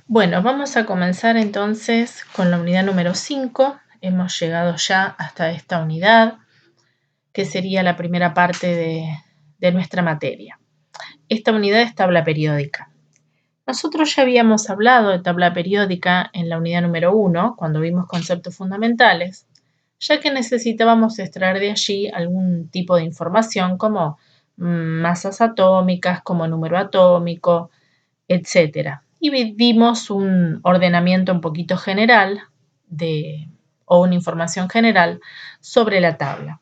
Bueno, vamos a comenzar entonces con la unidad número 5. Hemos llegado ya hasta esta unidad, que sería la primera parte de nuestra materia. Esta unidad es tabla periódica. Nosotros ya habíamos hablado de tabla periódica en la unidad número 1, cuando vimos conceptos fundamentales, ya que necesitábamos extraer de allí algún tipo de información como masas atómicas, como número atómico, etcétera. Y dimos un ordenamiento un poquito general o una información general sobre la tabla.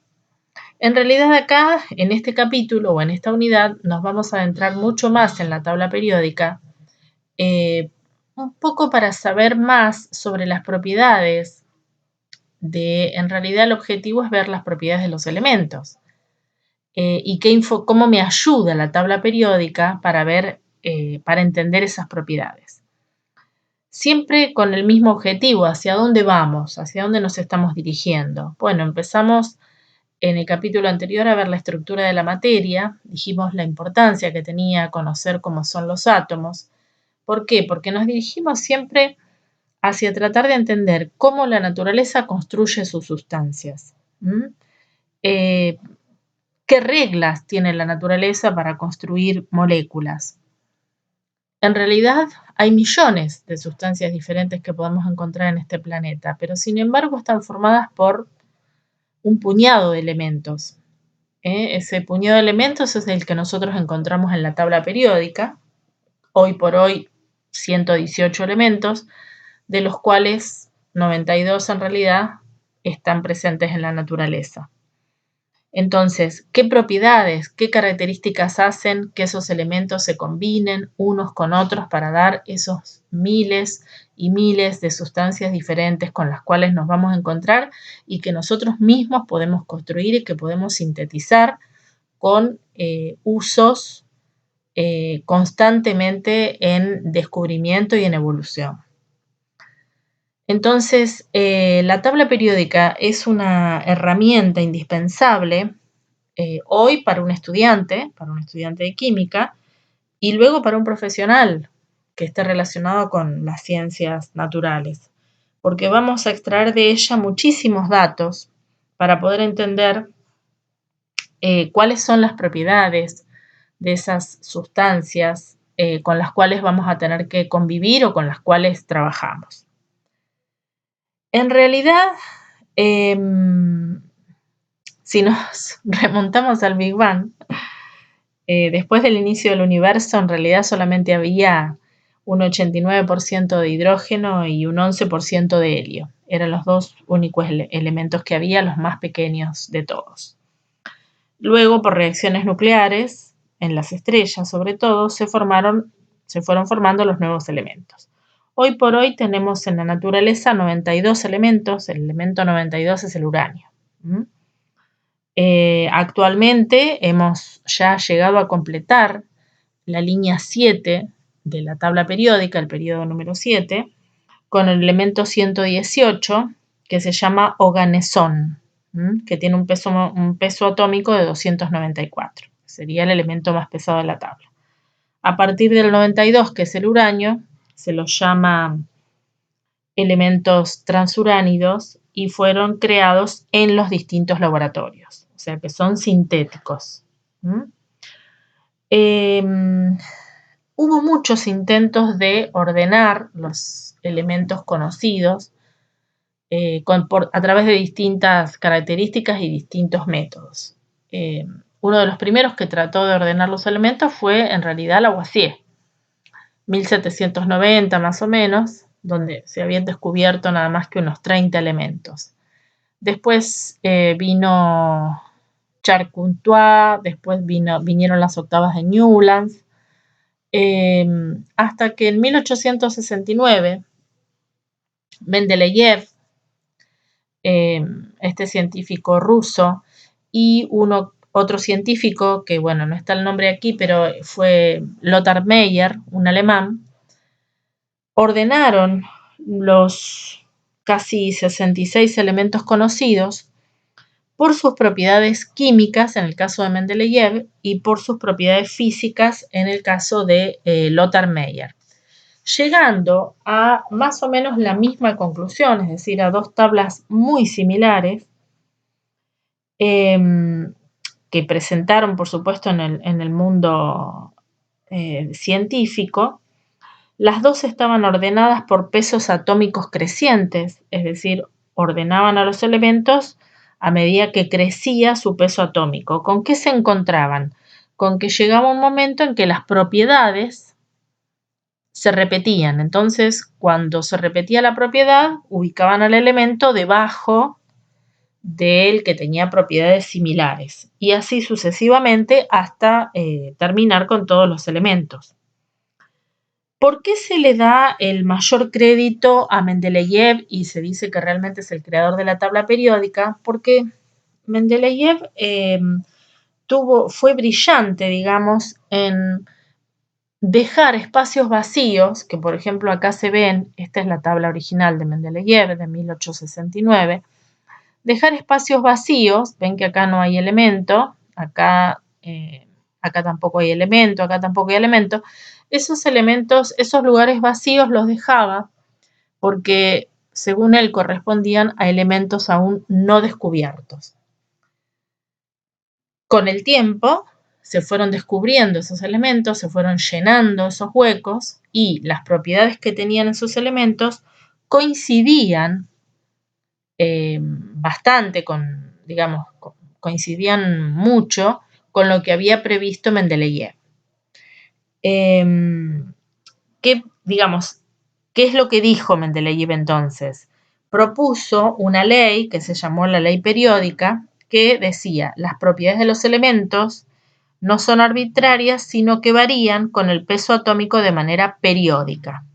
En realidad acá, en este capítulo o en esta unidad, nos vamos a adentrar mucho más en la tabla periódica, un poco para saber más sobre las propiedades en realidad el objetivo es ver las propiedades de los elementos y cómo me ayuda la tabla periódica para entender esas propiedades. Siempre con el mismo objetivo, ¿hacia dónde vamos? ¿Hacia dónde nos estamos dirigiendo? Bueno, empezamos en el capítulo anterior a ver la estructura de la materia, dijimos la importancia que tenía conocer cómo son los átomos. ¿Por qué? Porque nos dirigimos siempre hacia tratar de entender cómo la naturaleza construye sus sustancias. ¿Qué reglas tiene la naturaleza para construir moléculas? En realidad hay millones de sustancias diferentes que podemos encontrar en este planeta, pero sin embargo están formadas por un puñado de elementos. Ese puñado de elementos es el que nosotros encontramos en la tabla periódica, hoy por hoy 118 elementos, de los cuales 92 en realidad están presentes en la naturaleza. Entonces, ¿qué propiedades, qué características hacen que esos elementos se combinen unos con otros para dar esos miles y miles de sustancias diferentes con las cuales nos vamos a encontrar y que nosotros mismos podemos construir y que podemos sintetizar con usos constantemente en descubrimiento y en evolución? Entonces, la tabla periódica es una herramienta indispensable hoy para un estudiante de química, y luego para un profesional que esté relacionado con las ciencias naturales, porque vamos a extraer de ella muchísimos datos para poder entender cuáles son las propiedades de esas sustancias con las cuales vamos a tener que convivir o con las cuales trabajamos. En realidad, si nos remontamos al Big Bang, después del inicio del universo, en realidad solamente había un 89% de hidrógeno y un 11% de helio. Eran los dos únicos elementos que había, los más pequeños de todos. Luego, por reacciones nucleares, en las estrellas sobre todo, se fueron formando los nuevos elementos. Hoy por hoy tenemos en la naturaleza 92 elementos, el elemento 92 es el uranio. Actualmente hemos ya llegado a completar la línea 7 de la tabla periódica, el periodo número 7, con el elemento 118, que se llama oganesón, que tiene un peso atómico de 294. Sería el elemento más pesado de la tabla. A partir del 92, que es el uranio, se los llama elementos transuránidos y fueron creados en los distintos laboratorios, o sea que son sintéticos. Hubo muchos intentos de ordenar los elementos conocidos a través de distintas características y distintos métodos. Uno de los primeros que trató de ordenar los elementos fue en realidad Lavoisier, 1790 más o menos, donde se habían descubierto nada más que unos 30 elementos. Después vino Charcot, después vinieron las octavas de Newlands, hasta que en 1869 Mendeleev, este científico ruso, y otro científico, que bueno, no está el nombre aquí, pero fue Lothar Meyer, un alemán, ordenaron los casi 66 elementos conocidos por sus propiedades químicas, en el caso de Mendeleev, y por sus propiedades físicas, en el caso de Lothar Meyer. llegando a más o menos la misma conclusión, es decir, a dos tablas muy similares, que presentaron, por supuesto, en el mundo científico. Las dos estaban ordenadas por pesos atómicos crecientes, es decir, ordenaban a los elementos a medida que crecía su peso atómico. ¿Con qué se encontraban? Con que llegaba un momento en que las propiedades se repetían. Entonces, cuando se repetía la propiedad, ubicaban al elemento debajo del que tenía propiedades similares y así sucesivamente hasta terminar con todos los elementos. ¿Por qué se le da el mayor crédito a Mendeleev y se dice que realmente es el creador de la tabla periódica? Porque Mendeleev fue brillante, digamos, en dejar espacios vacíos, que por ejemplo acá se ven, esta es la tabla original de Mendeleev de 1869, dejar espacios vacíos, ven que acá no hay elemento, acá tampoco hay elemento, acá tampoco hay elemento. Esos elementos, esos lugares vacíos los dejaba porque, según él, correspondían a elementos aún no descubiertos. Con el tiempo se fueron descubriendo esos elementos, se fueron llenando esos huecos y las propiedades que tenían esos elementos coincidían bastante coincidían mucho con lo que había previsto Mendeleev. ¿Qué es lo que dijo Mendeleev entonces? Propuso una ley que se llamó la ley periódica, que decía, las propiedades de los elementos no son arbitrarias, sino que varían con el peso atómico de manera periódica.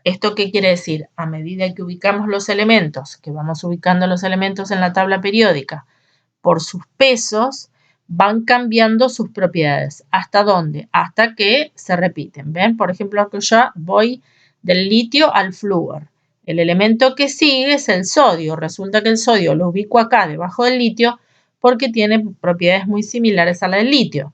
¿Esto qué quiere decir? A medida que ubicamos los elementos, que vamos ubicando los elementos en la tabla periódica, por sus pesos, van cambiando sus propiedades. ¿Hasta dónde? Hasta que se repiten. ¿Ven? Por ejemplo, aquí ya voy del litio al flúor. El elemento que sigue es el sodio. Resulta que el sodio lo ubico acá debajo del litio porque tiene propiedades muy similares a la del litio.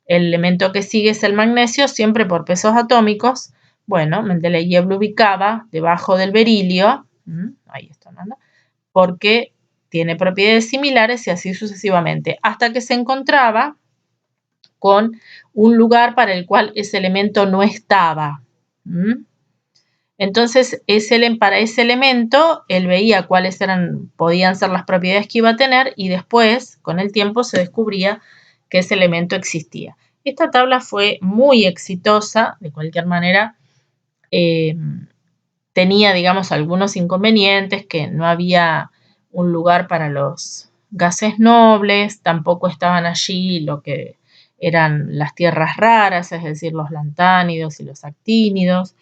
El elemento que sigue es el magnesio, siempre por pesos atómicos. Bueno, Mendeleev lo ubicaba debajo del berilio, ahí está, ¿no? Porque tiene propiedades similares y así sucesivamente, hasta que se encontraba con un lugar para el cual ese elemento no estaba. Entonces, para ese elemento, él veía cuáles podían ser las propiedades que iba a tener y después, con el tiempo, se descubría que ese elemento existía. Esta tabla fue muy exitosa, de cualquier manera, tenía, digamos, algunos inconvenientes, que no había un lugar para los gases nobles, tampoco estaban allí lo que eran las tierras raras, es decir, los lantánidos y los actínidos,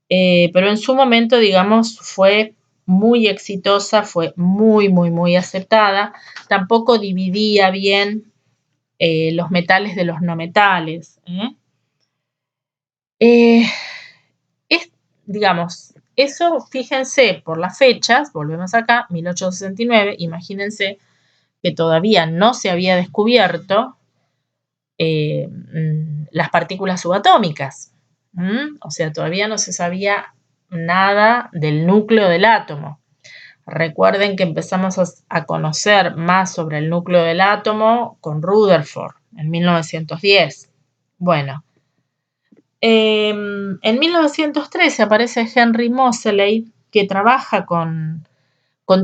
pero en su momento, digamos, fue muy exitosa, fue muy, muy, muy aceptada. Tampoco dividía bien los metales de los no metales. Digamos, eso, fíjense, por las fechas, volvemos acá, 1869, imagínense que todavía no se había descubierto las partículas subatómicas. O sea, todavía no se sabía nada del núcleo del átomo. Recuerden que empezamos a conocer más sobre el núcleo del átomo con Rutherford en 1910. Bueno, en 1913 aparece Henry Moseley, que trabaja con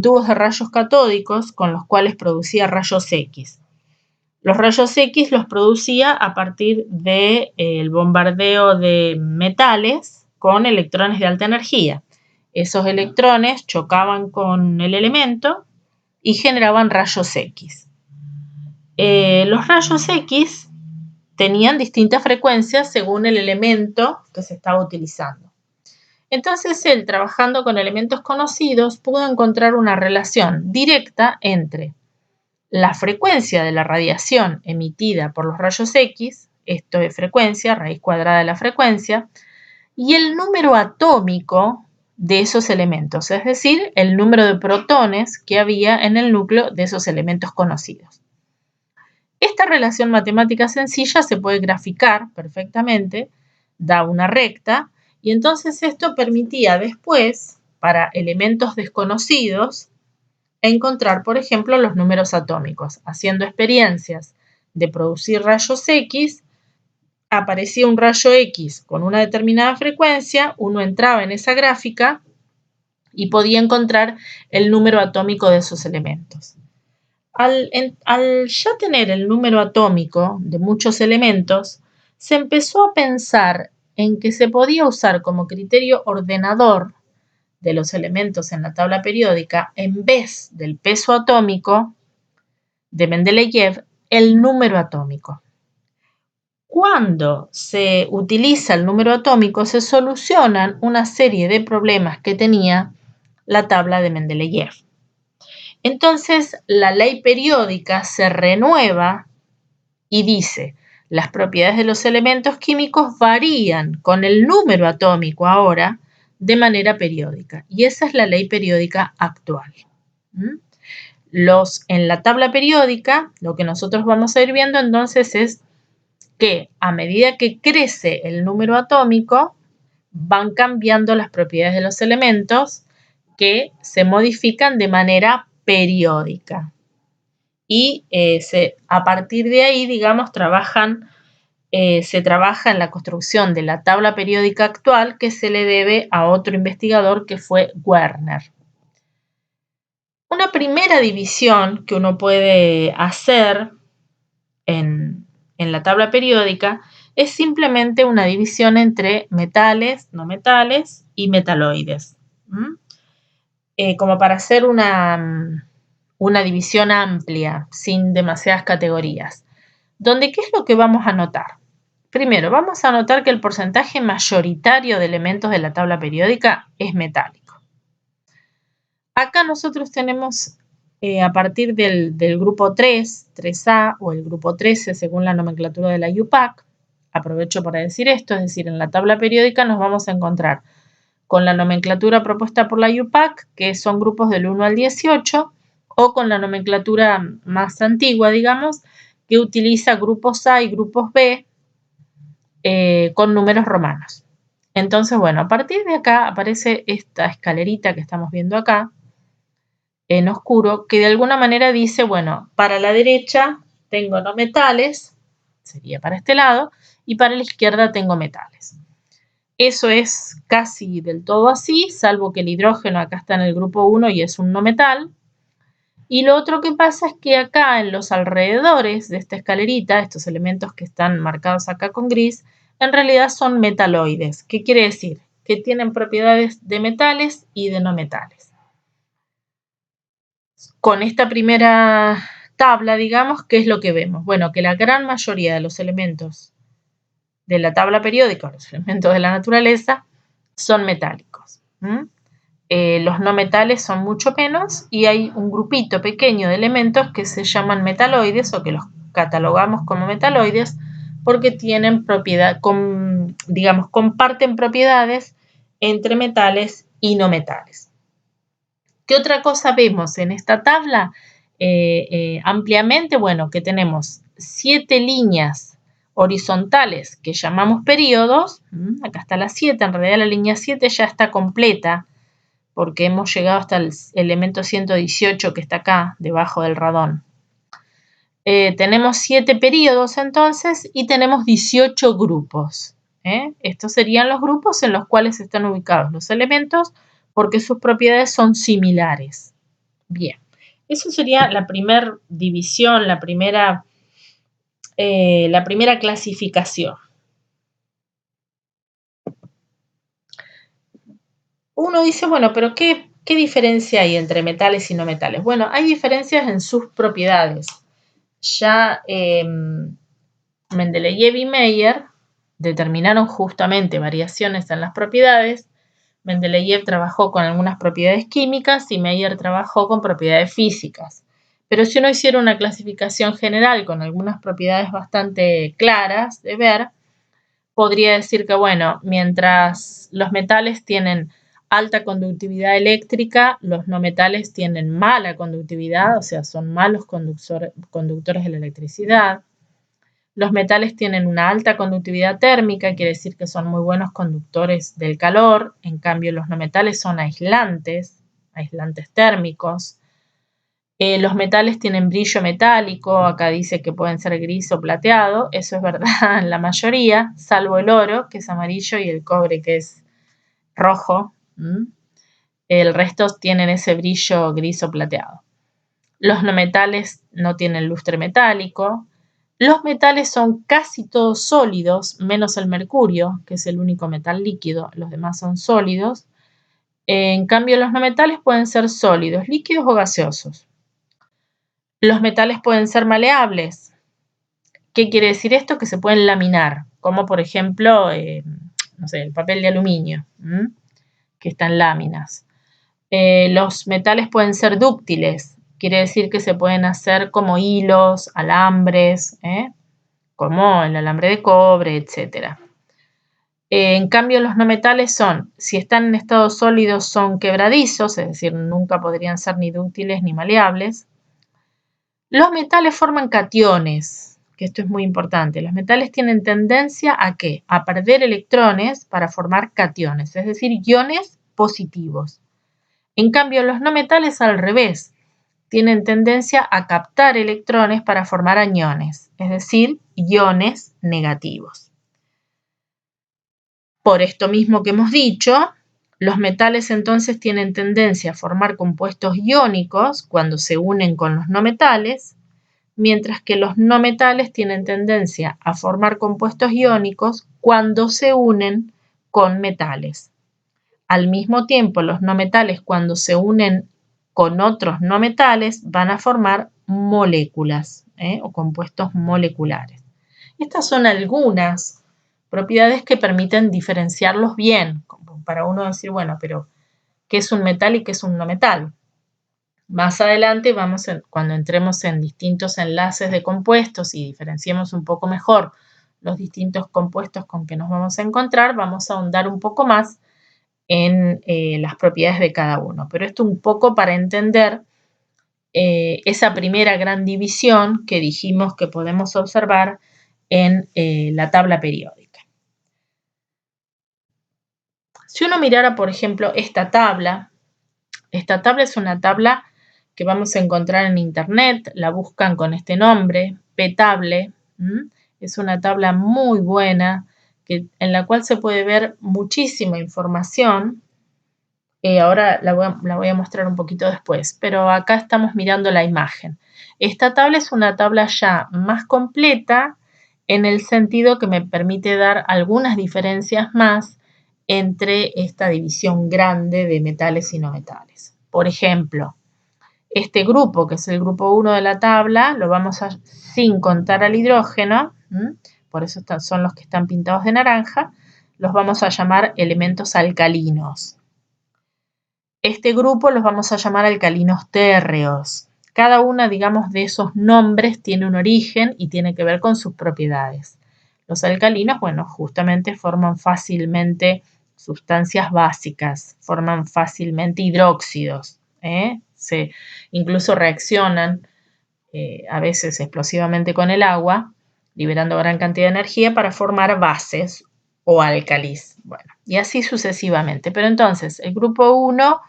tubos de rayos catódicos con los cuales producía rayos X. Los rayos X los producía a partir del bombardeo de metales con electrones de alta energía. Esos electrones chocaban con el elemento y generaban rayos X. Los rayos X tenían distintas frecuencias según el elemento que se estaba utilizando. Entonces él, trabajando con elementos conocidos, pudo encontrar una relación directa entre la frecuencia de la radiación emitida por los rayos X, esto es frecuencia, raíz cuadrada de la frecuencia, y el número atómico de esos elementos, es decir, el número de protones que había en el núcleo de esos elementos conocidos. Esta relación matemática sencilla se puede graficar perfectamente, da una recta, Y entonces esto permitía después, para elementos desconocidos, encontrar, por ejemplo, los números atómicos. Haciendo experiencias de producir rayos X, aparecía un rayo X con una determinada frecuencia, uno entraba en esa gráfica y podía encontrar el número atómico de esos elementos. Al ya tener el número atómico de muchos elementos, se empezó a pensar en que se podía usar como criterio ordenador de los elementos en la tabla periódica, en vez del peso atómico de Mendeleev, el número atómico. Cuando se utiliza el número atómico, se solucionan una serie de problemas que tenía la tabla de Mendeleev. Entonces, la ley periódica se renueva y dice, las propiedades de los elementos químicos varían con el número atómico ahora de manera periódica. Y esa es la ley periódica actual. En la tabla periódica, lo que nosotros vamos a ir viendo entonces es que a medida que crece el número atómico, van cambiando las propiedades de los elementos que se modifican de manera periódica. Y a partir de ahí, digamos, se trabaja en la construcción de la tabla periódica actual, que se le debe a otro investigador que fue Werner. Una primera división que uno puede hacer en la tabla periódica es simplemente una división entre metales, no metales y metaloides. Como para hacer una división amplia, sin demasiadas categorías. Donde, ¿qué es lo que vamos a notar? Primero, vamos a notar que el porcentaje mayoritario de elementos de la tabla periódica es metálico. Acá nosotros tenemos, a partir del grupo 3, 3A o el grupo 13 según la nomenclatura de la IUPAC, aprovecho para decir esto, es decir, en la tabla periódica nos vamos a encontrar con la nomenclatura propuesta por la IUPAC, que son grupos del 1 al 18, o con la nomenclatura más antigua, digamos, que utiliza grupos A y grupos B con números romanos. Entonces, bueno, a partir de acá aparece esta escalerita que estamos viendo acá, en oscuro, que de alguna manera dice, bueno, para la derecha tengo no metales, sería para este lado, y para la izquierda tengo metales. Eso es casi del todo así, salvo que el hidrógeno acá está en el grupo 1 y es un no metal. Y lo otro que pasa es que acá en los alrededores de esta escalerita, estos elementos que están marcados acá con gris, en realidad son metaloides. ¿Qué quiere decir? Que tienen propiedades de metales y de no metales. Con esta primera tabla, digamos, ¿qué es lo que vemos? Bueno, que la gran mayoría de los elementos de la tabla periódica, los elementos de la naturaleza, son metálicos. Los no metales son mucho menos y hay un grupito pequeño de elementos que se llaman metaloides o que los catalogamos como metaloides porque tienen comparten propiedades entre metales y no metales. ¿Qué otra cosa vemos en esta tabla? Ampliamente, bueno, que tenemos 7 líneas horizontales que llamamos períodos. Acá está la 7, en realidad la línea 7 ya está completa porque hemos llegado hasta el elemento 118 que está acá, debajo del radón. Tenemos 7 períodos entonces y tenemos 18 grupos. Estos serían los grupos en los cuales están ubicados los elementos porque sus propiedades son similares. Bien, eso sería la primera división, la primera clasificación. Uno dice, bueno, pero ¿qué diferencia hay entre metales y no metales? Bueno, hay diferencias en sus propiedades. Ya Mendeleev y Meyer determinaron justamente variaciones en las propiedades. Mendeleev trabajó con algunas propiedades químicas y Meyer trabajó con propiedades físicas. Pero si uno hiciera una clasificación general con algunas propiedades bastante claras de ver, podría decir que, bueno, mientras los metales tienen alta conductividad eléctrica, los no metales tienen mala conductividad, o sea, son malos conductores de la electricidad. Los metales tienen una alta conductividad térmica, quiere decir que son muy buenos conductores del calor. En cambio, los no metales son aislantes térmicos. Los metales tienen brillo metálico, acá dice que pueden ser gris o plateado, eso es verdad en la mayoría, salvo el oro, que es amarillo, y el cobre, que es rojo. El resto tienen ese brillo gris o plateado. Los no metales no tienen lustre metálico. Los metales son casi todos sólidos, menos el mercurio, que es el único metal líquido, los demás son sólidos. En cambio, los no metales pueden ser sólidos, líquidos o gaseosos. Los metales pueden ser maleables. ¿Qué quiere decir esto? Que se pueden laminar, como por ejemplo, no sé, el papel de aluminio, que está en láminas. Los metales pueden ser dúctiles, quiere decir que se pueden hacer como hilos, alambres, como el alambre de cobre, etc. En cambio, los no metales son, si están en estado sólido, son quebradizos, es decir, nunca podrían ser ni dúctiles ni maleables. Los metales forman cationes, que esto es muy importante. Los metales tienen tendencia ¿a qué? A perder electrones para formar cationes, es decir, iones positivos. En cambio, los no metales al revés, tienen tendencia a captar electrones para formar aniones, es decir, iones negativos. Por esto mismo que hemos dicho, los metales entonces tienen tendencia a formar compuestos iónicos cuando se unen con los no metales, mientras que los no metales tienen tendencia a formar compuestos iónicos cuando se unen con metales. Al mismo tiempo, los no metales cuando se unen con otros no metales van a formar moléculas o compuestos moleculares. Estas son algunas propiedades que permiten diferenciarlos bien, como para uno decir, bueno, pero ¿qué es un metal y qué es un no metal? Más adelante, cuando entremos en distintos enlaces de compuestos y diferenciemos un poco mejor los distintos compuestos con que nos vamos a encontrar, vamos a ahondar un poco más en las propiedades de cada uno. Pero esto un poco para entender esa primera gran división que dijimos que podemos observar en la tabla periódica. Si uno mirara, por ejemplo, esta tabla es una tabla que vamos a encontrar en internet, la buscan con este nombre, P-Table. Es una tabla muy buena en la cual se puede ver muchísima información. Ahora la voy a mostrar un poquito después, pero acá estamos mirando la imagen. Esta tabla es una tabla ya más completa en el sentido que me permite dar algunas diferencias más entre esta división grande de metales y no metales. Por ejemplo, este grupo, que es el grupo 1 de la tabla, lo vamos a, sin contar al hidrógeno, por eso son los que están pintados de naranja, los vamos a llamar elementos alcalinos. Este grupo los vamos a llamar alcalinos térreos. Cada una, digamos, de esos nombres tiene un origen y tiene que ver con sus propiedades. Los alcalinos, bueno, justamente forman fácilmente sustancias básicas, forman fácilmente hidróxidos, incluso reaccionan a veces explosivamente con el agua, liberando gran cantidad de energía para formar bases o álcalis. Bueno, y así sucesivamente. Pero entonces, el grupo 1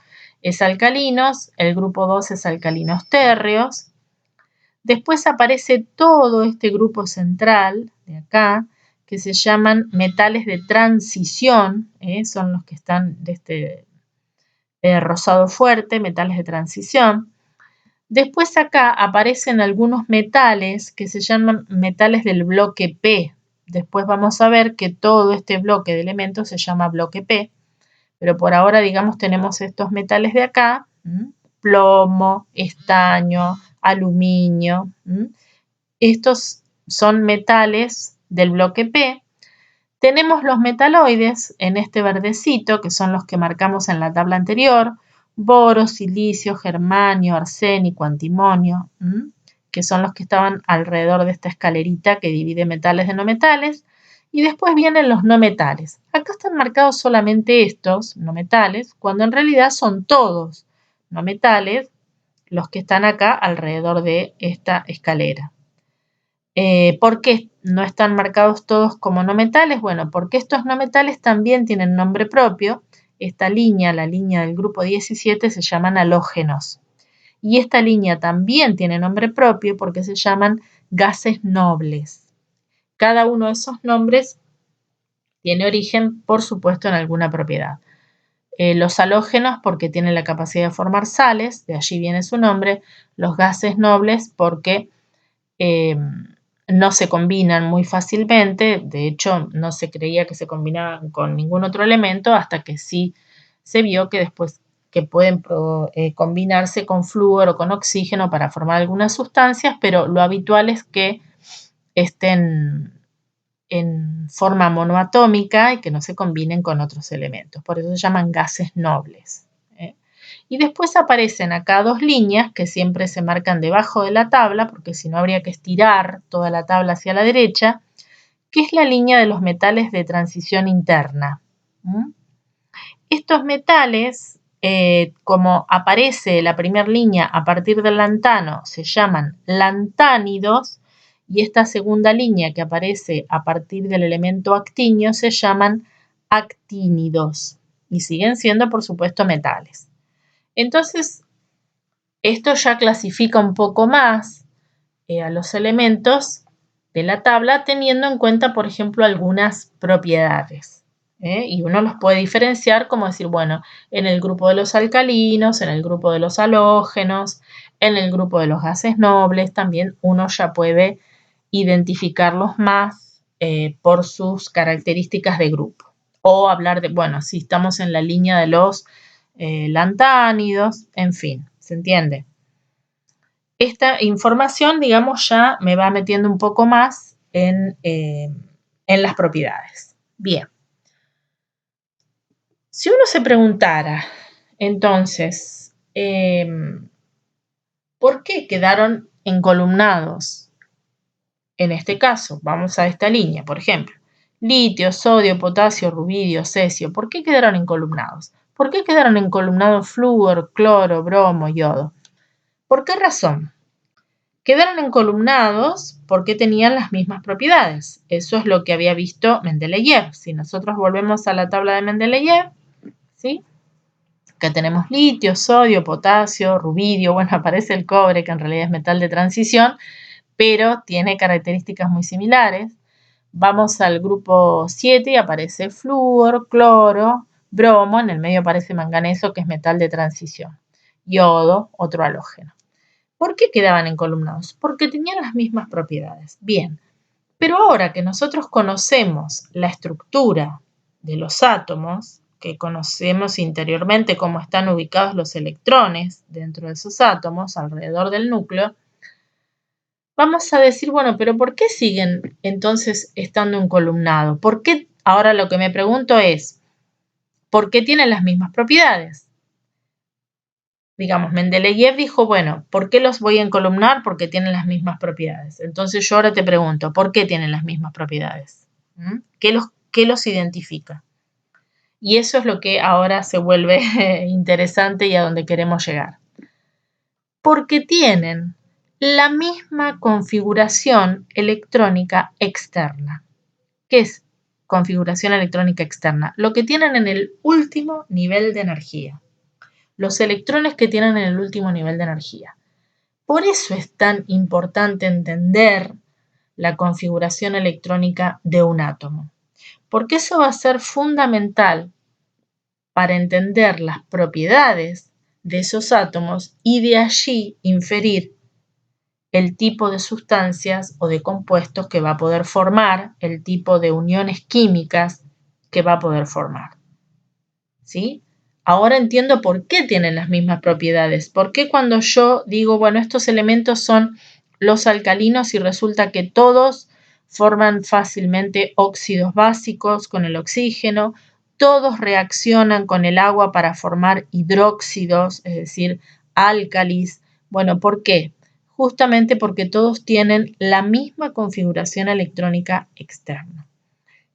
es alcalinos, el grupo 2 es alcalinos térreos. Después aparece todo este grupo central de acá, que se llaman metales de transición, son los que están de este rosado fuerte, metales de transición. Después acá aparecen algunos metales que se llaman metales del bloque P. Después vamos a ver que todo este bloque de elementos se llama bloque P, pero por ahora, digamos, tenemos estos metales de acá, plomo, estaño, aluminio. Estos son metales del bloque P. Tenemos los metaloides en este verdecito, que son los que marcamos en la tabla anterior, boro, silicio, germanio, arsénico, antimonio, que son los que estaban alrededor de esta escalerita que divide metales de no metales. Y después vienen los no metales. Acá están marcados solamente estos no metales, cuando en realidad son todos no metales los que están acá alrededor de esta escalera. ¿Por qué no están marcados todos como no metales? Bueno, porque estos no metales también tienen nombre propio. Esta línea, la línea del grupo 17, se llaman halógenos. Y esta línea también tiene nombre propio porque se llaman gases nobles. Cada uno de esos nombres tiene origen, por supuesto, en alguna propiedad. Los halógenos porque tienen la capacidad de formar sales, de allí viene su nombre. Los gases nobles porque no se combinan muy fácilmente. De hecho, no se creía que se combinaban con ningún otro elemento hasta que sí se vio que después que pueden combinarse con flúor o con oxígeno para formar algunas sustancias, pero lo habitual es que estén en forma monoatómica y que no se combinen con otros elementos. Por eso se llaman gases nobles. Y después aparecen acá dos líneas que siempre se marcan debajo de la tabla, porque si no habría que estirar toda la tabla hacia la derecha, que es la línea de los metales de transición interna. Estos metales, como aparece la primera línea a partir del lantano, se llaman lantánidos, y esta segunda línea que aparece a partir del elemento actinio se llaman actínidos, y siguen siendo, por supuesto, metales. Entonces, esto ya clasifica un poco más a los elementos de la tabla, teniendo en cuenta, por ejemplo, algunas propiedades. Y uno los puede diferenciar como decir, bueno, en el grupo de los alcalinos, en el grupo de los halógenos, en el grupo de los gases nobles, también uno ya puede identificarlos más por sus características de grupo. O hablar de, bueno, si estamos en la línea de los lantánidos, en fin, ¿se entiende? Esta información, digamos, ya me va metiendo un poco más en las propiedades. Bien. Si uno se preguntara, entonces, ¿por qué quedaron encolumnados? En este caso, vamos a esta línea, por ejemplo, litio, sodio, potasio, rubidio, cesio. ¿Por qué quedaron encolumnados? ¿Por qué quedaron encolumnados flúor, cloro, bromo, yodo? ¿Por qué razón? Quedaron encolumnados porque tenían las mismas propiedades. Eso es lo que había visto Mendeleev. Si nosotros volvemos a la tabla de Mendeleev, ¿sí? Acá tenemos litio, sodio, potasio, rubidio. Bueno, aparece el cobre, que en realidad es metal de transición, pero tiene características muy similares. Vamos al grupo 7 y aparece flúor, cloro, bromo. En el medio aparece manganeso, que es metal de transición. Yodo, otro halógeno. ¿Por qué quedaban encolumnados? Porque tenían las mismas propiedades. Bien, pero ahora que nosotros conocemos la estructura de los átomos, que conocemos interiormente cómo están ubicados los electrones dentro de esos átomos, alrededor del núcleo, vamos a decir, bueno, pero ¿por qué siguen entonces estando encolumnados? ¿Por qué? Ahora lo que me pregunto es, ¿por qué tienen las mismas propiedades? Digamos, Mendeleev dijo, bueno, ¿por qué los voy a encolumnar? Porque tienen las mismas propiedades. Entonces yo ahora te pregunto, ¿por qué tienen las mismas propiedades? ¿Qué los identifica? Y eso es lo que ahora se vuelve interesante y a donde queremos llegar. Porque tienen la misma configuración electrónica externa. ¿Qué es configuración electrónica externa? Lo que tienen en el último nivel de energía. Los electrones que tienen en el último nivel de energía. Por eso es tan importante entender la configuración electrónica de un átomo, porque eso va a ser fundamental para entender las propiedades de esos átomos y de allí inferir el tipo de sustancias o de compuestos que va a poder formar, el tipo de uniones químicas que va a poder formar. ¿Sí? Ahora entiendo por qué tienen las mismas propiedades. ¿Por qué cuando yo digo, bueno, estos elementos son los alcalinos y resulta que todos forman fácilmente óxidos básicos con el oxígeno, todos reaccionan con el agua para formar hidróxidos, es decir, álcalis? Bueno, ¿por qué? Justamente porque todos tienen la misma configuración electrónica externa.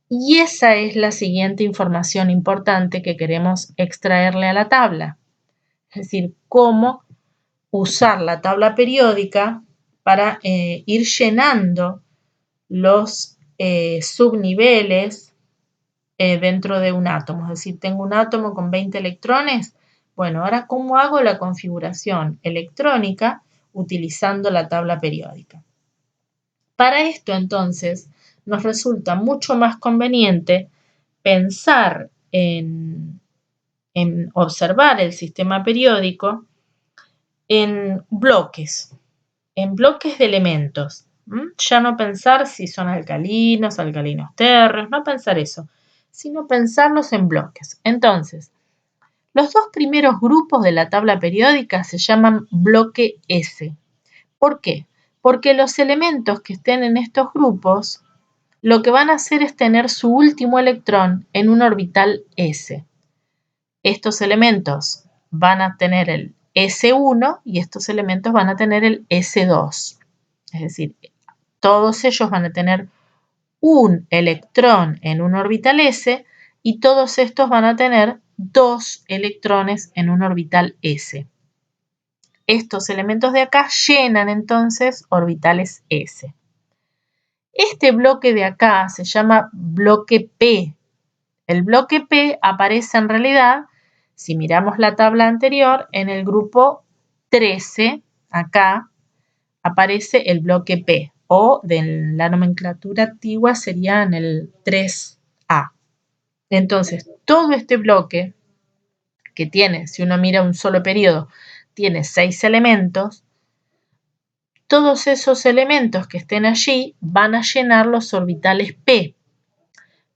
Y esa es la siguiente información importante que queremos extraerle a la tabla. Es decir, cómo usar la tabla periódica para ir llenando los subniveles dentro de un átomo. Es decir, tengo un átomo con 20 electrones. Bueno, ahora, ¿cómo hago la configuración electrónica utilizando la tabla periódica? Para esto, entonces, nos resulta mucho más conveniente pensar en observar el sistema periódico en bloques de elementos. Ya no pensar si son alcalinos, alcalinos tierros, no pensar eso, sino pensarlos en bloques. Entonces, los dos primeros grupos de la tabla periódica se llaman bloque S. ¿Por qué? Porque los elementos que estén en estos grupos lo que van a hacer es tener su último electrón en un orbital S. Estos elementos van a tener el S1 y estos elementos van a tener el S2. Es decir, todos ellos van a tener un electrón en un orbital S y todos estos van a tener dos electrones en un orbital S. Estos elementos de acá llenan entonces orbitales S. Este bloque de acá se llama bloque P. El bloque P aparece en realidad, si miramos la tabla anterior, en el grupo 13, acá, aparece el bloque P, o de la nomenclatura antigua sería en el 3A. Entonces, todo este bloque que tiene, si uno mira un solo periodo, tiene 6 elementos, todos esos elementos que estén allí van a llenar los orbitales P.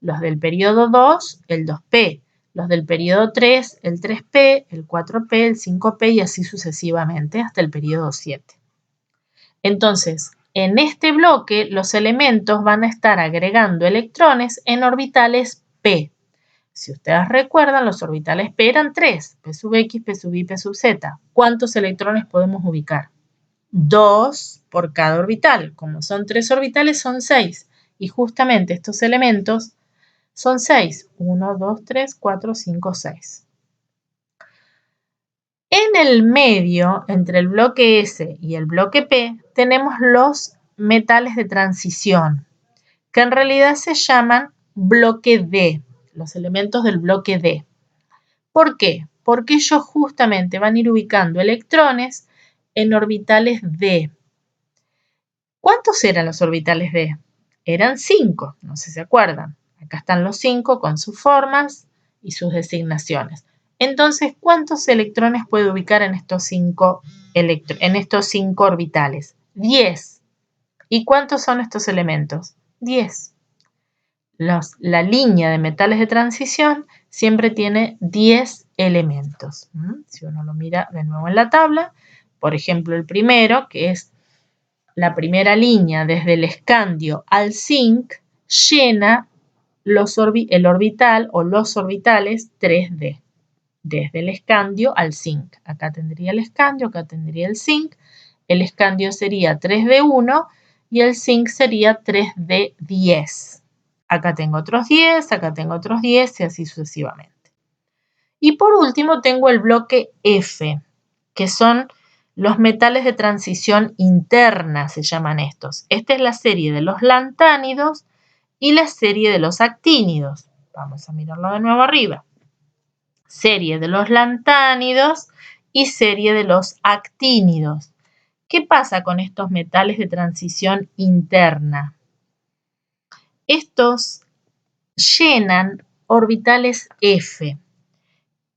Los del periodo 2, el 2P. Los del periodo 3, el 3P, el 4P, el 5P y así sucesivamente hasta el periodo 7. Entonces, en este bloque los elementos van a estar agregando electrones en orbitales P. Si ustedes recuerdan, los orbitales P eran 3, P sub X, P sub Y, P sub Z. ¿Cuántos electrones podemos ubicar? 2 por cada orbital. Como son 3 orbitales, son 6. Y justamente estos elementos son 6. 1, 2, 3, 4, 5, 6. En el medio, entre el bloque S y el bloque P, tenemos los metales de transición, que en realidad se llaman bloque D, los elementos del bloque D. ¿Por qué? Porque ellos justamente van a ir ubicando electrones en orbitales D. ¿Cuántos eran los orbitales D? Eran 5, no sé si se acuerdan. Acá están los 5 con sus formas y sus designaciones. Entonces, ¿cuántos electrones puede ubicar en estos 5 orbitales? 10. ¿Y cuántos son estos elementos? 10. La línea de metales de transición siempre tiene 10 elementos. Si uno lo mira de nuevo en la tabla, por ejemplo, el primero, que es la primera línea desde el escandio al zinc, llena el orbital o los orbitales 3D. Desde el escandio al zinc. Acá tendría el escandio, acá tendría el zinc. El escandio sería 3D1 y el zinc sería 3D10. Acá tengo otros 10, acá tengo otros 10 y así sucesivamente. Y por último tengo el bloque F, que son los metales de transición interna, se llaman estos. Esta es la serie de los lantánidos y la serie de los actínidos. Vamos a mirarlo de nuevo arriba. Serie de los lantánidos y serie de los actínidos. ¿Qué pasa con estos metales de transición interna? Estos llenan orbitales F,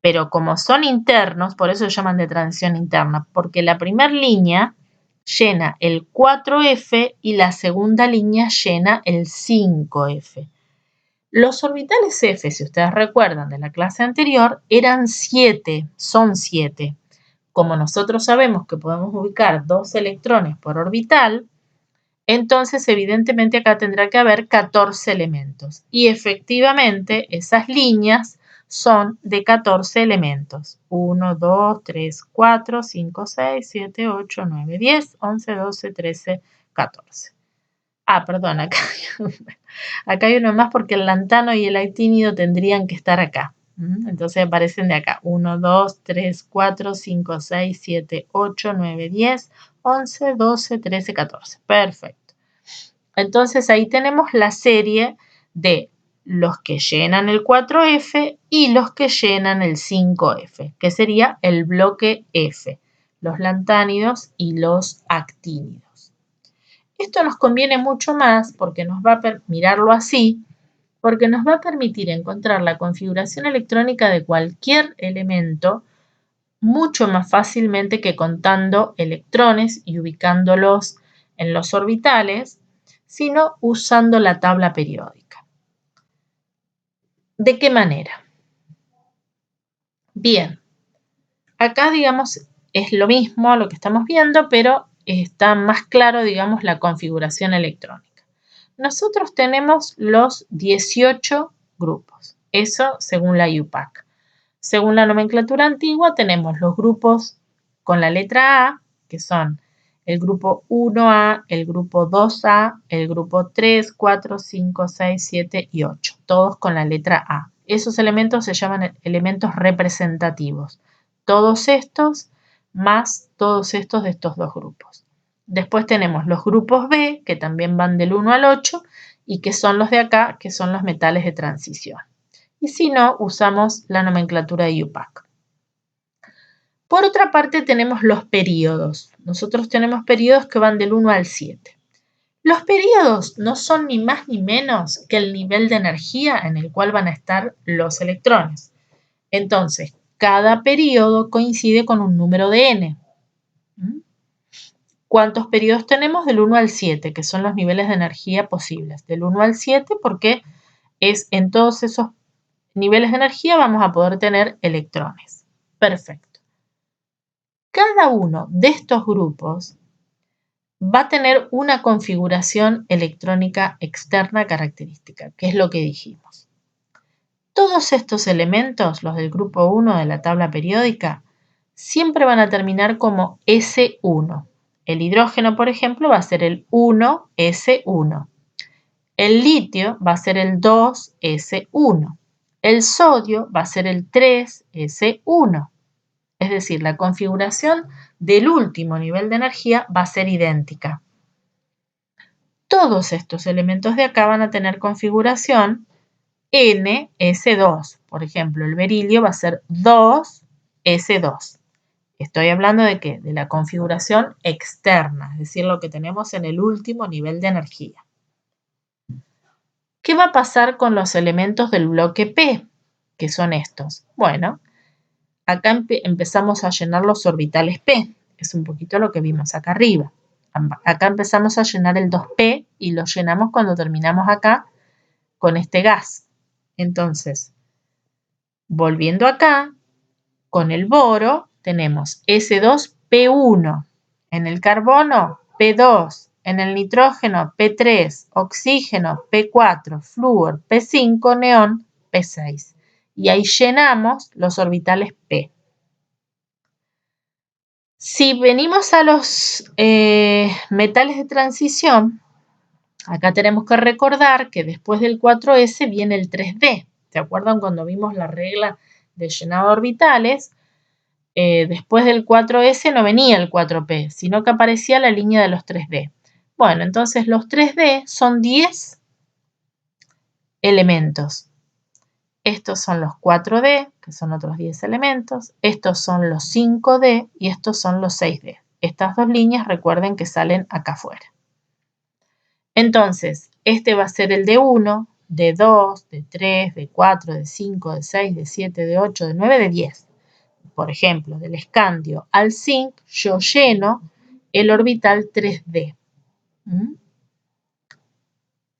pero como son internos, por eso se llaman de transición interna, porque la primera línea llena el 4F y la segunda línea llena el 5F. Los orbitales F, si ustedes recuerdan de la clase anterior, eran 7, son 7. Como nosotros sabemos que podemos ubicar 2 electrones por orbital, entonces evidentemente acá tendrá que haber 14 elementos. Y efectivamente esas líneas son de 14 elementos. 1, 2, 3, 4, 5, 6, 7, 8, 9, 10, 11, 12, 13, 14. Perdón, acá hay uno más porque el lantano y el actínido tendrían que estar acá. Entonces aparecen de acá. 1, 2, 3, 4, 5, 6, 7, 8, 9, 10, 11, 12, 13, 14. Perfecto. Entonces ahí tenemos la serie de los que llenan el 4F y los que llenan el 5F, que sería el bloque F, los lantánidos y los actínidos. Esto nos conviene mucho más porque nos va a mirarlo así, porque nos va a permitir encontrar la configuración electrónica de cualquier elemento mucho más fácilmente que contando electrones y ubicándolos en los orbitales, sino usando la tabla periódica. ¿De qué manera? Bien, acá digamos es lo mismo a lo que estamos viendo, pero está más claro, digamos, la configuración electrónica. Nosotros tenemos los 18 grupos, eso según la IUPAC. Según la nomenclatura antigua, tenemos los grupos con la letra A, que son el grupo 1A, el grupo 2A, el grupo 3, 4, 5, 6, 7 y 8, todos con la letra A. Esos elementos se llaman elementos representativos. Todos estos más todos estos de estos dos grupos. Después tenemos los grupos B, que también van del 1 al 8, y que son los de acá, que son los metales de transición. Y si no, usamos la nomenclatura de IUPAC. Por otra parte, tenemos los períodos. Nosotros tenemos períodos que van del 1 al 7. Los períodos no son ni más ni menos que el nivel de energía en el cual van a estar los electrones. Entonces, cada período coincide con un número de n. ¿Cuántos períodos tenemos? Del 1 al 7, que son los niveles de energía posibles. Del 1 al 7 porque es en todos esos niveles de energía vamos a poder tener electrones. Perfecto. Cada uno de estos grupos va a tener una configuración electrónica externa característica, que es lo que dijimos. Todos estos elementos, los del grupo 1 de la tabla periódica, siempre van a terminar como S1. El hidrógeno, por ejemplo, va a ser el 1S1. El litio va a ser el 2S1. El sodio va a ser el 3S1. Es decir, la configuración del último nivel de energía va a ser idéntica. Todos estos elementos de acá van a tener configuración NS2. Por ejemplo, el berilio va a ser 2S2. Estoy hablando de ¿qué? De la configuración externa, es decir, lo que tenemos en el último nivel de energía. ¿Qué va a pasar con los elementos del bloque P? Que son estos. Bueno, acá empezamos a llenar los orbitales P. Es un poquito lo que vimos acá arriba. Acá empezamos a llenar el 2P y lo llenamos cuando terminamos acá con este gas. Entonces, volviendo acá, con el boro tenemos S2P1. En el carbono, P2. En el nitrógeno, P3. Oxígeno, P4. Flúor, P5. Neón, P6. Y ahí llenamos los orbitales P. Si venimos a los metales de transición, acá tenemos que recordar que después del 4S viene el 3D. ¿Se acuerdan cuando vimos la regla de llenado de orbitales? Después del 4S no venía el 4P, sino que aparecía la línea de los 3D. Bueno, entonces los 3D son 10 elementos. Estos son los 4D, que son otros 10 elementos. Estos son los 5D y estos son los 6D. Estas dos líneas recuerden que salen acá afuera. Entonces, este va a ser el D1, D2, D3, D4, D5, D6, D7, D8, D9, D10. Por ejemplo, del escandio al zinc, yo lleno el orbital 3D.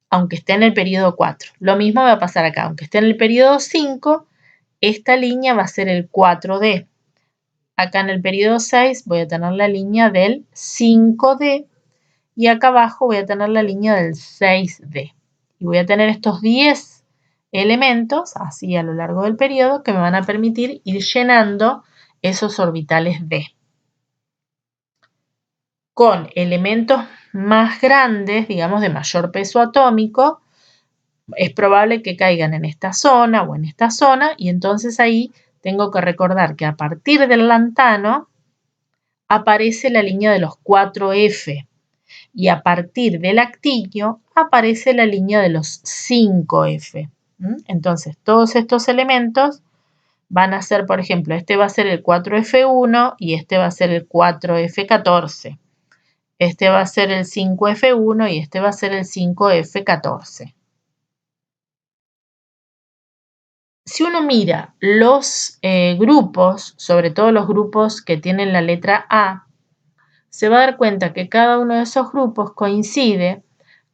Aunque esté en el periodo 4. Lo mismo va a pasar acá. Aunque esté en el periodo 5, esta línea va a ser el 4D. Acá en el periodo 6 voy a tener la línea del 5D y acá abajo voy a tener la línea del 6D. Y voy a tener estos 10 elementos, así a lo largo del periodo, que me van a permitir ir llenando esos orbitales D. Con elementos más grandes, digamos de mayor peso atómico, es probable que caigan en esta zona o en esta zona y entonces ahí tengo que recordar que a partir del lantano aparece la línea de los 4F. Y a partir del actinio aparece la línea de los 5F. Entonces, todos estos elementos van a ser, por ejemplo, este va a ser el 4F1 y este va a ser el 4F14. Este va a ser el 5F1 y este va a ser el 5F14. Si uno mira los grupos, sobre todo los grupos que tienen la letra A, se va a dar cuenta que cada uno de esos grupos coincide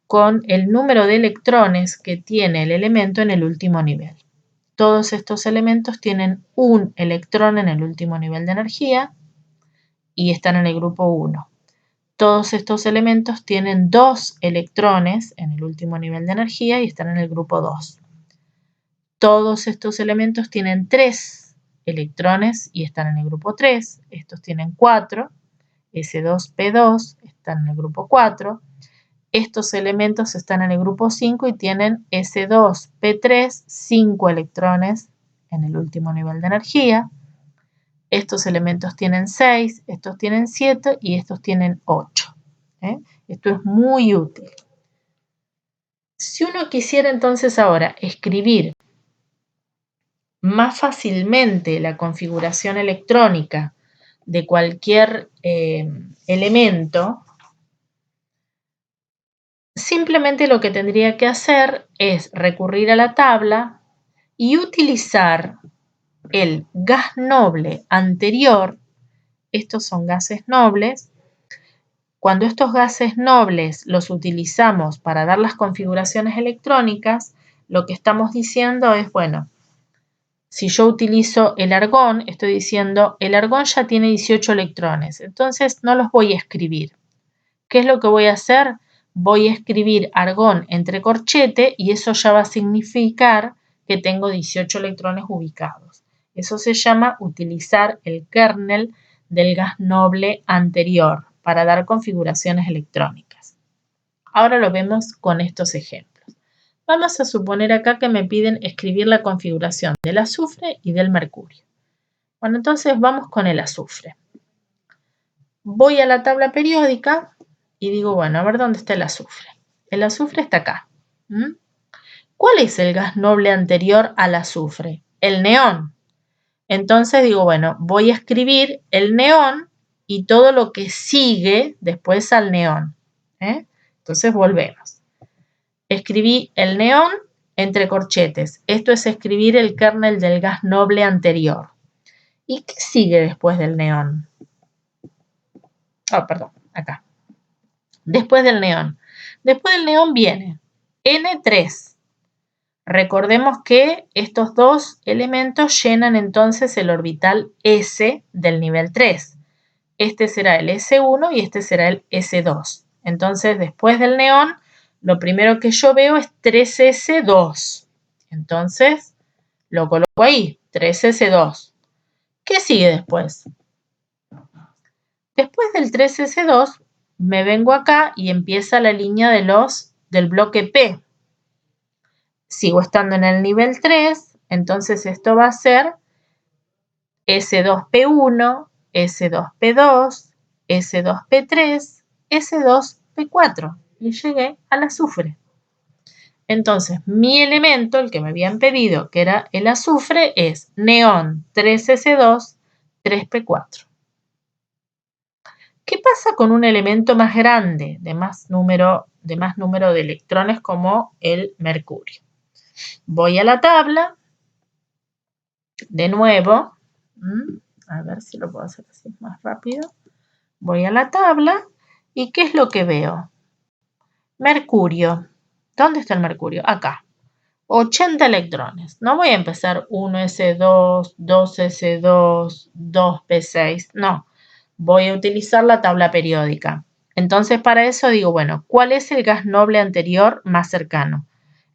con el número de electrones que tiene el elemento en el último nivel. Todos estos elementos tienen un electrón en el último nivel de energía y están en el grupo 1. Todos estos elementos tienen 2 electrones en el último nivel de energía y están en el grupo 2. Todos estos elementos tienen 3 electrones y están en el grupo 3. Estos tienen 4. S2P2 están en el grupo 4. Estos elementos están en el grupo 5 y tienen S2P3, 5 electrones en el último nivel de energía. Estos elementos tienen 6, estos tienen 7 y estos tienen 8. Esto es muy útil. Si uno quisiera entonces ahora escribir más fácilmente la configuración electrónica de cualquier elemento, simplemente lo que tendría que hacer es recurrir a la tabla y utilizar el gas noble anterior. Estos son gases nobles. Cuando estos gases nobles los utilizamos para dar las configuraciones electrónicas, lo que estamos diciendo es, bueno, si yo utilizo el argón, estoy diciendo, el argón ya tiene 18 electrones, entonces no los voy a escribir. ¿Qué es lo que voy a hacer? Voy a escribir argón entre corchete y eso ya va a significar que tengo 18 electrones ubicados. Eso se llama utilizar el kernel del gas noble anterior para dar configuraciones electrónicas. Ahora lo vemos con estos ejemplos. Vamos a suponer acá que me piden escribir la configuración del azufre y del mercurio. Bueno, entonces vamos con el azufre. Voy a la tabla periódica y digo, bueno, a ver dónde está el azufre. El azufre está acá. ¿Cuál es el gas noble anterior al azufre? El neón. Entonces digo, bueno, voy a escribir el neón y todo lo que sigue después al neón. Entonces volvemos. Escribí el neón entre corchetes. Esto es escribir el kernel del gas noble anterior. ¿Y qué sigue después del neón? Perdón, acá. Después del neón. Después del neón viene N3. Recordemos que estos dos elementos llenan entonces el orbital S del nivel 3. Este será el S1 y este será el S2. Entonces, después del neón, lo primero que yo veo es 3S2. Entonces, lo coloco ahí, 3S2. ¿Qué sigue después? Después del 3S2, me vengo acá y empieza la línea del bloque P. Sigo estando en el nivel 3, entonces esto va a ser S2P1, S2P2, S2P3, S2P4 y llegué al azufre. Entonces, mi elemento, el que me habían pedido, que era el azufre, es neón 3S2, 3P4. ¿Qué pasa con un elemento más grande, de más número de electrones como el mercurio? Voy a la tabla, de nuevo, a ver si lo puedo hacer así más rápido. Voy a la tabla y ¿qué es lo que veo? Mercurio. ¿Dónde está el mercurio? Acá. 80 electrones. No voy a empezar 1s2, 2s2, 2p6. No. Voy a utilizar la tabla periódica. Entonces, para eso digo, bueno, ¿cuál es el gas noble anterior más cercano?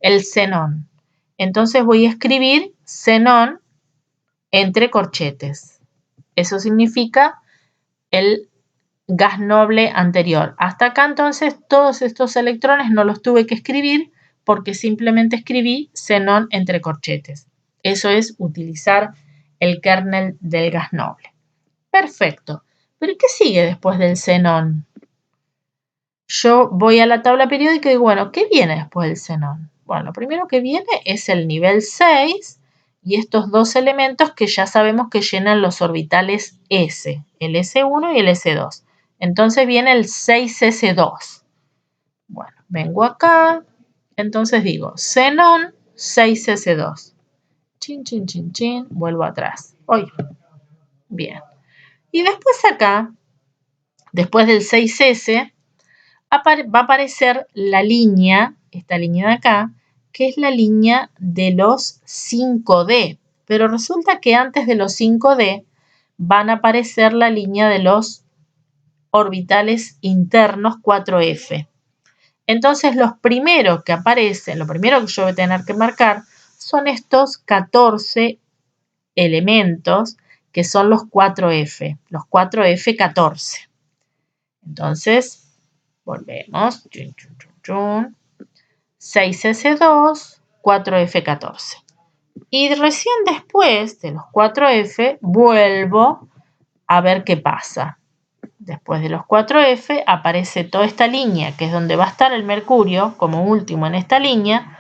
El xenón. Entonces voy a escribir xenón entre corchetes. Eso significa el gas noble anterior. Hasta acá entonces todos estos electrones no los tuve que escribir porque simplemente escribí xenón entre corchetes. Eso es utilizar el kernel del gas noble. Perfecto. ¿Pero qué sigue después del xenón? yo voy a la tabla periódica y digo, bueno, ¿qué viene después del xenón? Bueno, lo primero que viene es el nivel 6 y estos dos elementos que ya sabemos que llenan los orbitales S, el S1 y el S2. Entonces viene el 6S2. Bueno, vengo acá, entonces digo xenón 6S2. Chin, chin, chin, chin, vuelvo atrás. Hoy. Bien. Y después acá, después del 6S, va a aparecer la línea, esta línea de acá, que es la línea de los 5D. Pero resulta que antes de los 5D van a aparecer la línea de los orbitales internos 4F. Entonces los primeros que aparecen, lo primero que yo voy a tener que marcar son estos 14 elementos que son los 4F, los 4F14. Entonces, volvemos. 6S2, 4F14. Y recién después de los 4F vuelvo a ver qué pasa. Después de los 4F aparece toda esta línea, que es donde va a estar el mercurio, como último en esta línea,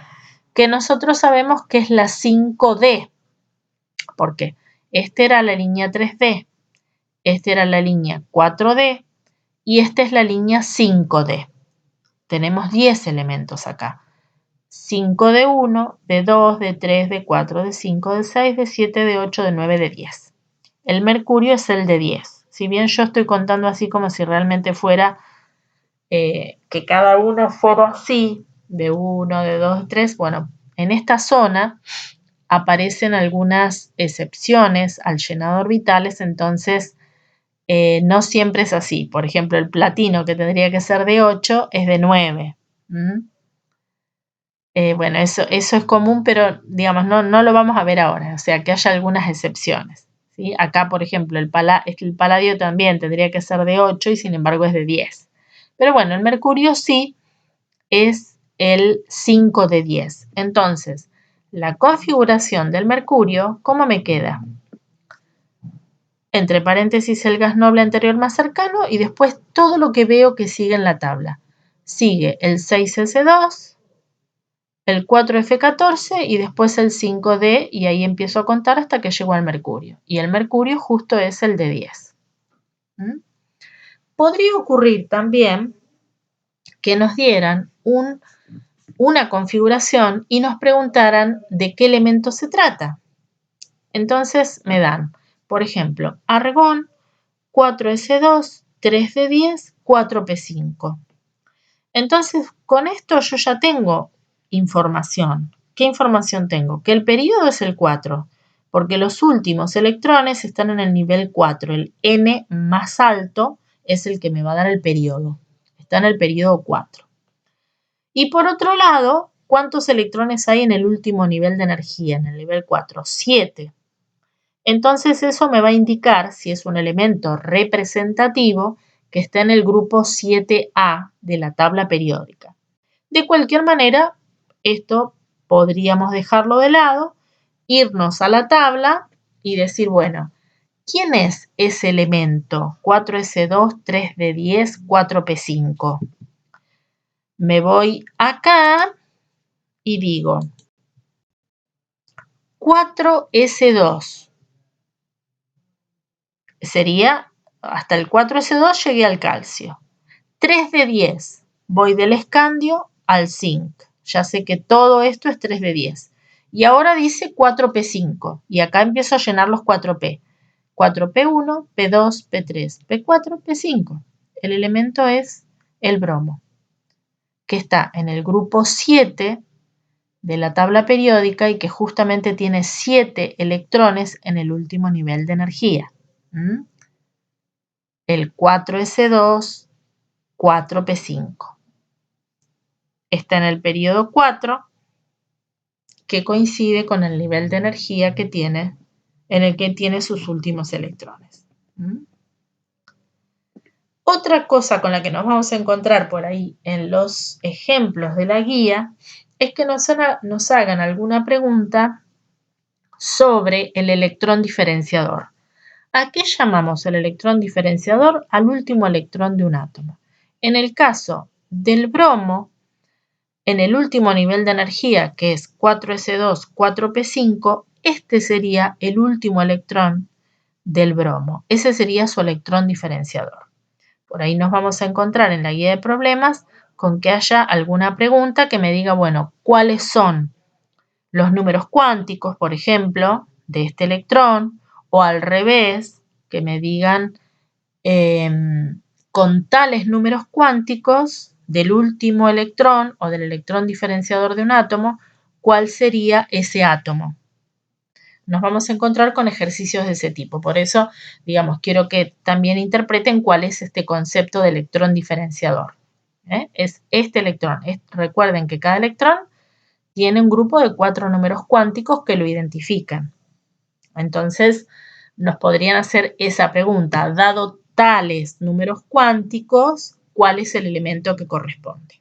que nosotros sabemos que es la 5D. ¿Por qué? Esta era la línea 3D, esta era la línea 4D y esta es la línea 5D. Tenemos 10 elementos acá. 5 de 1, de 2, de 3, de 4, de 5, de 6, de 7, de 8, de 9, de 10. El mercurio es el de 10. Si bien yo estoy contando así como si realmente fuera que cada uno fuera así, de 1, de 2, de 3, bueno, en esta zona aparecen algunas excepciones al llenado orbitales, entonces no siempre es así. Por ejemplo, el platino, que tendría que ser de 8, es de 9. Bueno, eso es común, pero digamos, no lo vamos a ver ahora, o sea, que haya algunas excepciones. ¿Sí? Acá, por ejemplo, el paladio también tendría que ser de 8 y sin embargo es de 10. Pero bueno, el mercurio sí es el 5 de 10. Entonces, la configuración del mercurio, ¿cómo me queda? Entre paréntesis el gas noble anterior más cercano y después todo lo que veo que sigue en la tabla. Sigue el 6S2, el 4F14 y después el 5D y ahí empiezo a contar hasta que llego al mercurio. Y el mercurio justo es el de 10. Podría ocurrir también que nos dieran una configuración y nos preguntaran de qué elemento se trata. Entonces me dan, por ejemplo, argón, 4S2, 3D10, 4P5. Entonces, con esto yo ya tengo información. ¿Qué información tengo? Que el periodo es el 4, porque los últimos electrones están en el nivel 4. El N más alto es el que me va a dar el periodo. Está en el periodo 4. Y por otro lado, ¿cuántos electrones hay en el último nivel de energía, en el nivel 4? 7. Entonces eso me va a indicar si es un elemento representativo que está en el grupo 7A de la tabla periódica. De cualquier manera, esto podríamos dejarlo de lado, irnos a la tabla y decir, bueno, ¿quién es ese elemento? 4S2, 3D10, 4P5. Me voy acá y digo 4S2. Sería, hasta el 4S2 llegué al calcio. 3D10, voy del escandio al zinc. Ya sé que todo esto es 3D10. Y ahora dice 4P5. Y acá empiezo a llenar los 4P. 4P1, P2, P3, P4, P5. El elemento es el bromo, que está en el grupo 7 de la tabla periódica y que justamente tiene 7 electrones en el último nivel de energía. El 4S2, 4P5. Está en el periodo 4, que coincide con el nivel de energía que tiene, en el que tiene sus últimos electrones. Otra cosa con la que nos vamos a encontrar por ahí en los ejemplos de la guía es que nos hagan alguna pregunta sobre el electrón diferenciador. ¿A qué llamamos el electrón diferenciador? Al último electrón de un átomo. En el caso del bromo, en el último nivel de energía, que es 4s2, 4p5, este sería el último electrón del bromo. Ese sería su electrón diferenciador. Por ahí nos vamos a encontrar en la guía de problemas con que haya alguna pregunta que me diga, bueno, ¿cuáles son los números cuánticos, por ejemplo, de este electrón? O al revés, que me digan con tales números cuánticos del último electrón o del electrón diferenciador de un átomo, ¿cuál sería ese átomo? Nos vamos a encontrar con ejercicios de ese tipo. Por eso, digamos, quiero que también interpreten cuál es este concepto de electrón diferenciador. Es este electrón. Recuerden que cada electrón tiene un grupo de 4 números cuánticos que lo identifican. Entonces, nos podrían hacer esa pregunta. Dado tales números cuánticos, ¿cuál es el elemento que corresponde?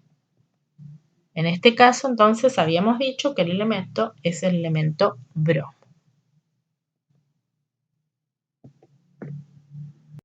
En este caso, entonces, habíamos dicho que el elemento es el elemento bromo.